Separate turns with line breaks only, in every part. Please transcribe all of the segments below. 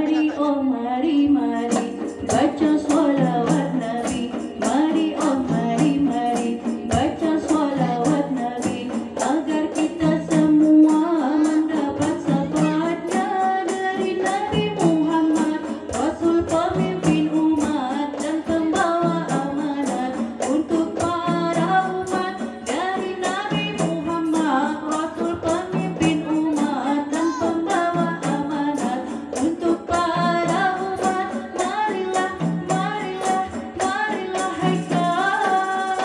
Mari oh mari mari baca sholawat Nabi. Mari oh mari mari baca sholawat Nabi, agar kita semua mendapat syafaatnya dari Nabi Muhammad, Rasul pemimpin umat dan pembawa amanat untuk para umat. Dari Nabi Muhammad, Rasul pemimpin umat dan pembawa amanat untuk para umat. Marilah, marilah, marilah hai kawan.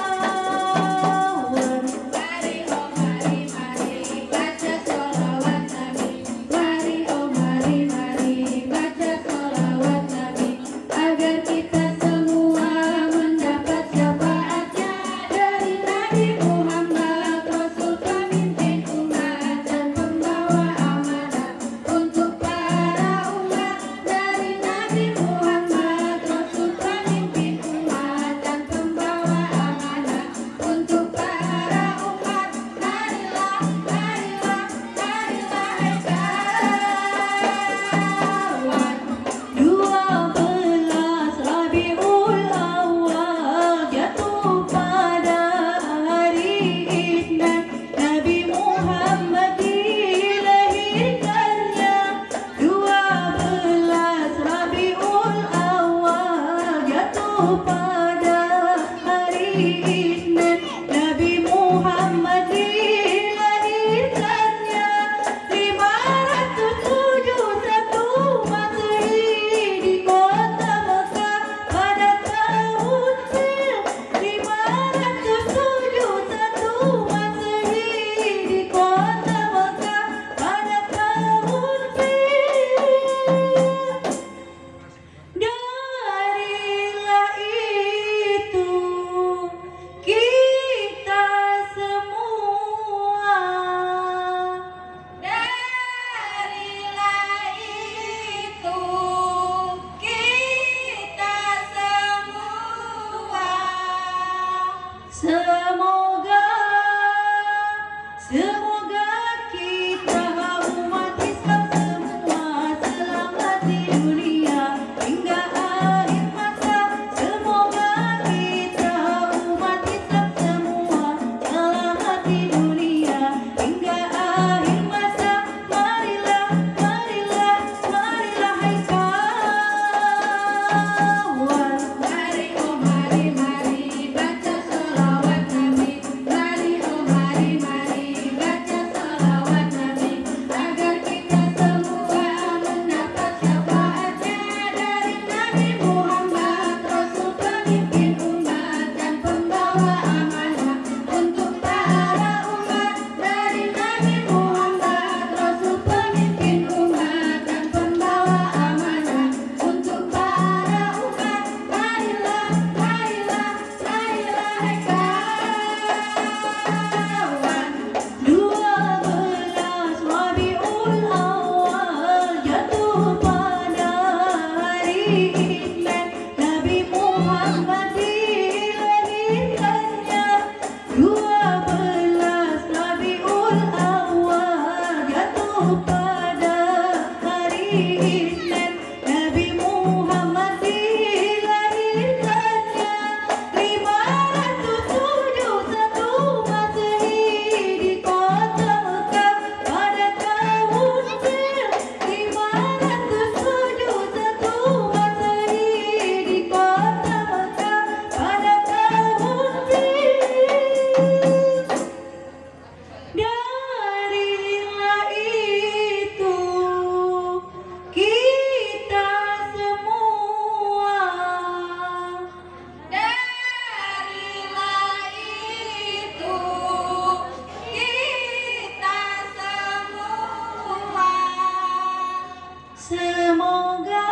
Mari oh mari mari baca sholawat Nabi. Mari oh mari mari baca sholawat Nabi, agar kita semua mendapat syafaatnya dari Nabi Muhammad, Rasul pemimpin umat dan pembawa amanat untuk para umat. Dari Nabi Muhammad, Rasul pemimpin umat dan pembawa amanat untuk para umat. Marilah, marilah, marilah hai kawan.
12 Rabiul Awal jatuh pada hari Isnin, Nabi Muhammad dilahirkannya. 12 Rabiul Awal jatuh pada hari Isnin, Nabi Muhammad dilahirkannya. 571 Masehi di kota Mekah pada tahun 571 Masehi di kota Mekah pada tahun Darilah itu kita semua.
Darilah itu kita semua.
Semoga kita umat Islam semua selamat di dunia hingga akhir masa. Semoga kita umat Islam semua selamat di dunia hingga akhir masa. Marilah, marilah, marilah hai kawan.
Mari oh mari mari baca sholawat Nabi. Mari oh mari mari baca sholawat Nabi, agar kita semua mendapat syafaatnya dari Nabi Muhammad, Rasul pemimpin umat dan pembawa amanat untuk para umat. Dari Nabi Muhammad, Rasul pemimpin umat dan pembawa amanat untuk para umat. Marilah, marilah, marilah hai kawan.
12 Rabiul Awal jatuh pada hari Isnin, Nabi Muhammad dilahirkannya. 12 Rabiul Awal jatuh pada hari Isnin, Nabi Muhammad dilahirkannya. 571 Masehi di kota Mekah pada tahun 571 Masehi di kota Mekah pada tahun Darilah itu kita semua.
Darilah itu kita semua.
Semoga